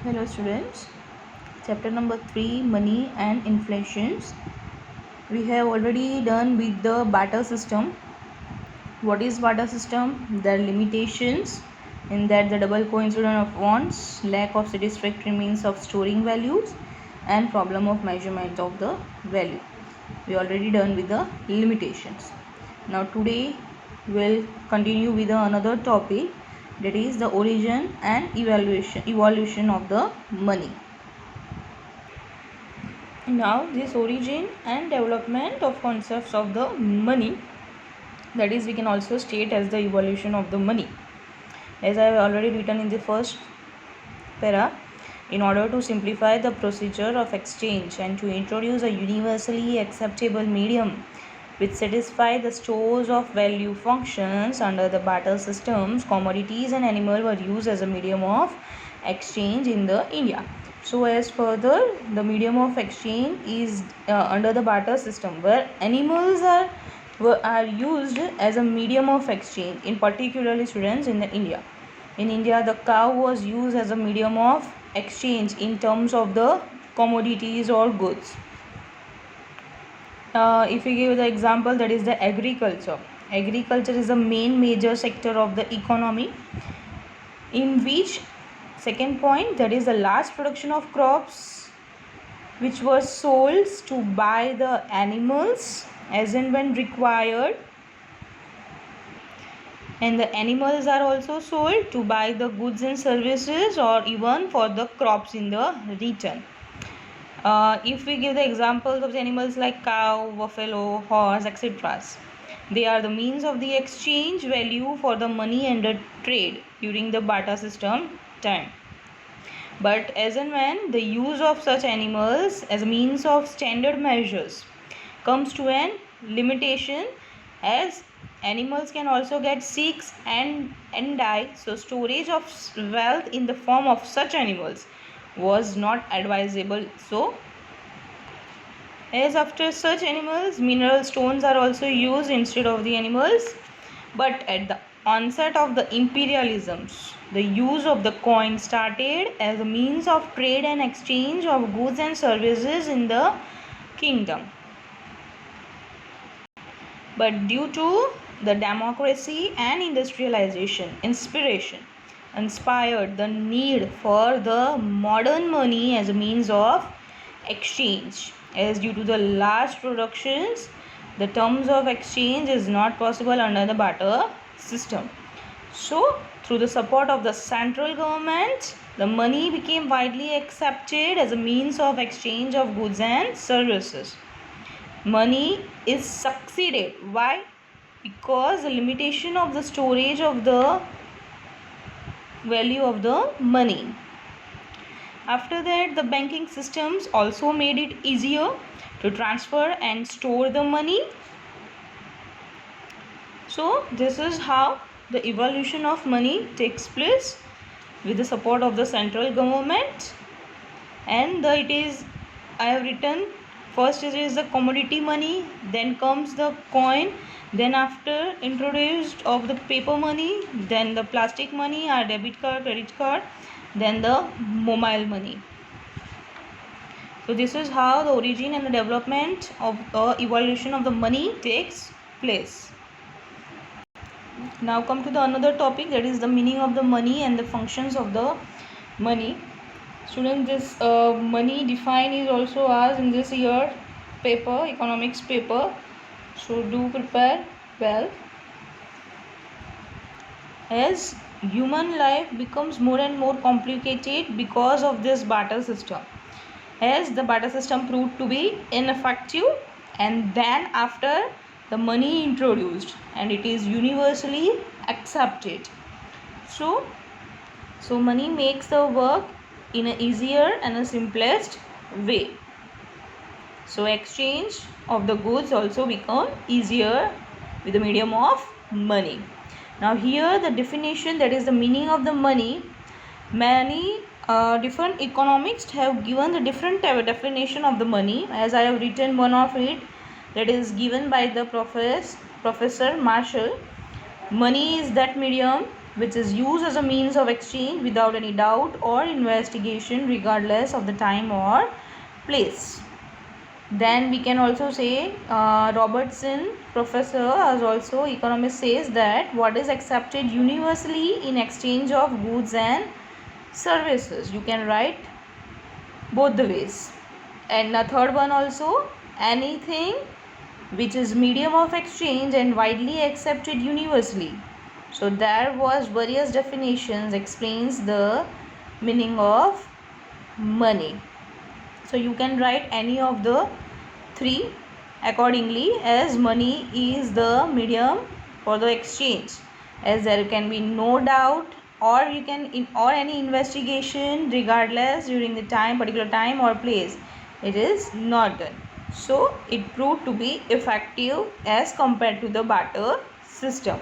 Hello students, chapter number 3, money and inflations. We have already done with the barter system. What is barter system? Their limitations, in that the double coincidence of wants, lack of satisfactory means of storing values, and problem of measurement of the value. We already done with the limitations. Now today we'll continue with another topic, that is the origin and evolution of the money. Now this origin and development of concepts of the money, that is we can also state as the evolution of the money, as I have already written in the first para. In order to simplify the procedure of exchange and to introduce a universally acceptable medium which satisfy the stores of value functions under the barter systems, commodities and animal were used as a medium of exchange in the India. So as further, the medium of exchange is under the barter system, where animals are used as a medium of exchange, in particularly students in the India. In India, the cow was used as a medium of exchange in terms of the commodities or goods. If we give the example, that is the agriculture. Agriculture is the main major sector of the economy, in which second point, that is the large production of crops which was sold to buy the animals as and when required, and the animals are also sold to buy the goods and services or even for the crops in the return. If we give the examples of the animals like cow, buffalo, horse, etc., they are the means of the exchange value for the money and the trade during the barter system time. But as and when the use of such animals as a means of standard measures comes to an limitation, as animals can also get sick and die, so storage of wealth in the form of such animals was not advisable. So as after such animals, mineral stones are also used instead of the animals. But at the onset of the imperialisms, the use of the coin started as a means of trade and exchange of goods and services in the kingdom. But due to the democracy and industrialization, inspired the need for the modern money as a means of exchange, as due to the large productions, the terms of exchange is not possible under the barter system. So through the support of the central government, the money became widely accepted as a means of exchange of goods and services. Money is succeeded. Why? Because the limitation of the storage of the value of the money. After that, the banking systems also made it easier to transfer and store the money. So this is how the evolution of money takes place with the support of the central government. And I have written, first is the commodity money, then comes the coin, then after introduced of the paper money, then the plastic money, our debit card, credit card, then the mobile money. So this is how the origin and the development of the evolution of the money takes place. Now come to the another topic, that is the meaning of the money and the functions of the money. Students, this money define is also asked in this year paper, economics paper, so do prepare well. As human life becomes more and more complicated because of this barter system, as the barter system proved to be ineffective, and then after the money introduced and it is universally accepted. So money makes the work in an easier and a simplest way. So exchange of the goods also become easier with the medium of money. Now here the definition, that is the meaning of the money. Many different economists have given the different definition of the money, as I have written one of it, that is given by the Professor Marshall. Money is that medium which is used as a means of exchange without any doubt or investigation regardless of the time or place. Then we can also say Robertson, professor, as also economist, says that what is accepted universally in exchange of goods and services. You can write both the ways. And the third one also, anything which is medium of exchange and widely accepted universally. So there was various definitions explains the meaning of money. So you can write any of the three accordingly, as money is the medium for the exchange, as there can be no doubt or you can or any investigation regardless during the particular time or place, it is not done. So it proved to be effective as compared to the barter system.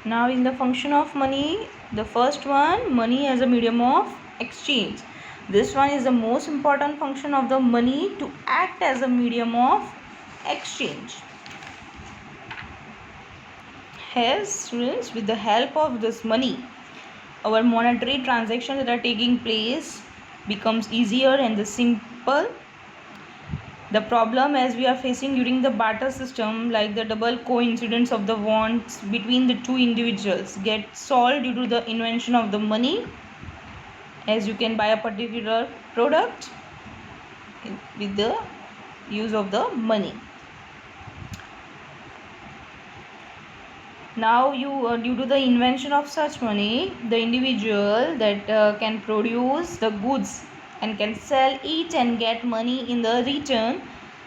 Now in the function of money, the first one, money as a medium of exchange. This one is the most important function of the money, to act as a medium of exchange. Hence, students, with the help of this money, our monetary transactions that are taking place becomes easier and the simple. The problem as we are facing during the barter system, like the double coincidence of the wants between the two individuals, get solved due to the invention of the money, as you can buy a particular product with the use of the money. Now due to the invention of such money, the individual that can produce the goods and can sell it and get money in the return.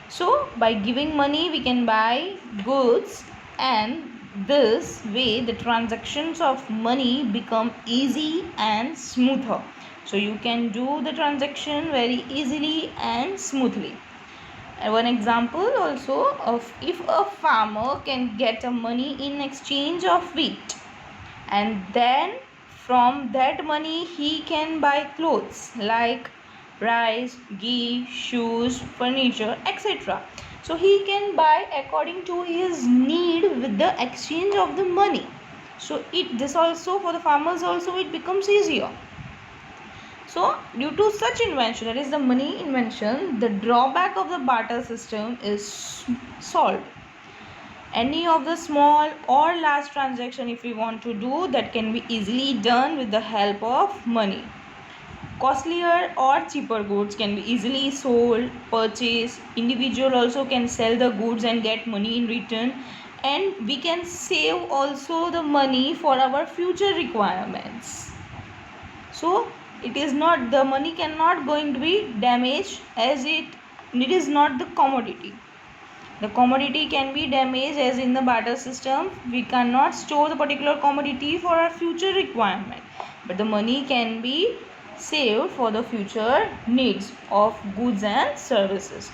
So by giving money we can buy goods, and this way the transactions of money become easy and smoother. So you can do the transaction very easily and smoothly. And one example also of if a farmer can get a money in exchange of wheat, and then from that money he can buy clothes like rice, ghee, shoes, furniture, etc. So he can buy according to his need with the exchange of the money. So this also for the farmers also it becomes easier. So due to such invention, that is the money invention, the drawback of the barter system is solved. Any of the small or large transaction if we want to do, that can be easily done with the help of money. Costlier or cheaper goods can be easily sold, purchased. Individual also can sell the goods and get money in return, and we can save also the money for our future requirements. So it is not, the money cannot going to be damaged, as it is not the commodity. The commodity can be damaged, as in the barter system we cannot store the particular commodity for our future requirement, but the money can be saved for the future needs of goods and services.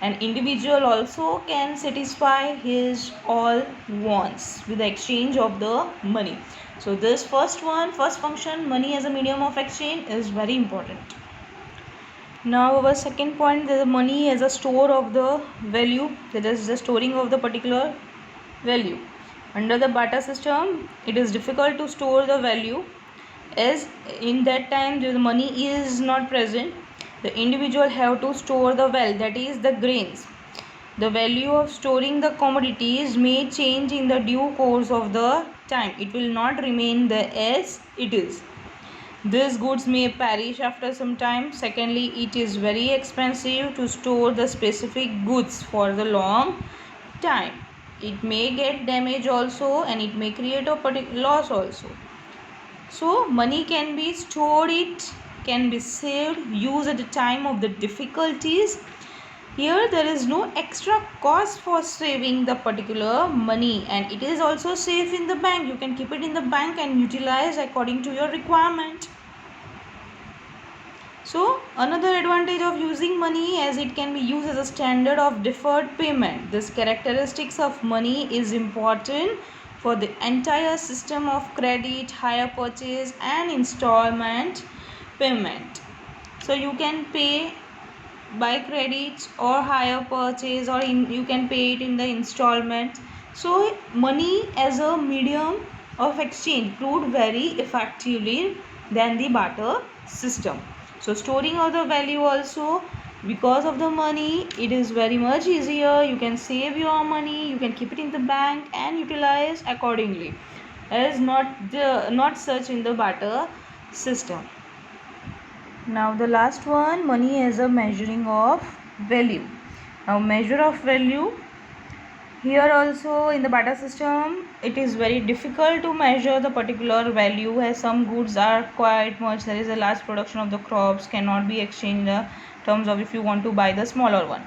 An individual also can satisfy his all wants with the exchange of the money. So this first function, money as a medium of exchange, is very important. Now our second point, the money as a store of the value, that is the storing of the particular value. Under the barter system, it is difficult to store the value, as in that time the money is not present. The individual have to store the wealth, that is the grains. The value of storing the commodities may change in the due course of the time. It will not remain there as it is. These goods may perish after some time. Secondly, it is very expensive to store the specific goods for the long time. It may get damaged also, and it may create a particular loss also. So money can be stored, it can be saved, used at the time of the difficulties. Here there is no extra cost for saving the particular money, and it is also safe in the bank. You can keep it in the bank and utilize according to your requirement. So another advantage of using money, as it can be used as a standard of deferred payment. This characteristics of money is important for the entire system of credit, hire purchase and installment payment. So you can pay by credit or hire purchase, or you can pay it in the installment. So money as a medium of exchange proved very effectively than the barter system. So storing of the value also, because of the money, it is very much easier. You can save your money, you can keep it in the bank and utilize accordingly. As not such in the barter system. Now the last one, money as a measuring of value. Now measure of value. Here also in the barter system, it is very difficult to measure the particular value, as some goods are quite much, there is a large production of the crops, cannot be exchanged in terms of if you want to buy the smaller one.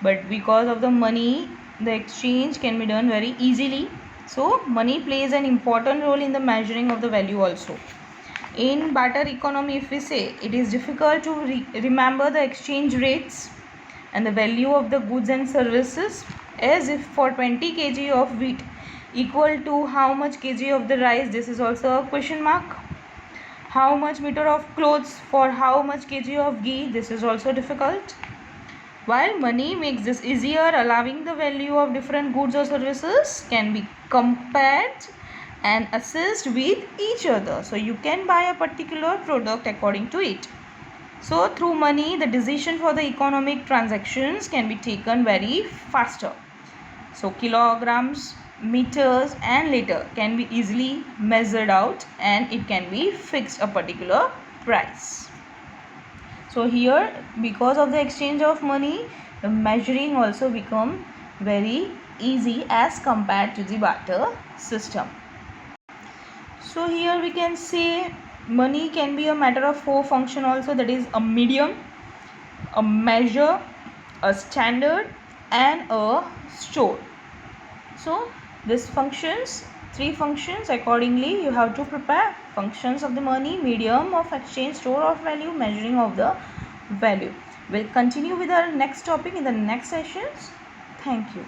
But because of the money, the exchange can be done very easily. So money plays an important role in the measuring of the value also. In barter economy, if we say, it is difficult to remember the exchange rates and the value of the goods and services, as if for 20 kg of wheat equal to how much kg of the rice, this is also a question mark. How much meter of clothes for how much kg of ghee, this is also difficult. While money makes this easier, allowing the value of different goods or services can be compared and assessed with each other. So you can buy a particular product according to it. So through money, the decision for the economic transactions can be taken very faster. So kilograms, meters and liter can be easily measured out, and it can be fixed a particular price. So here, because of the exchange of money, the measuring also become very easy as compared to the barter system. So here we can say money can be a matter of four function also, that is a medium, a measure, a standard and a store. So these functions, three functions, accordingly you have to prepare functions of the money, medium of exchange, store of value, measuring of the value. We'll continue with our next topic in the next sessions. Thank you.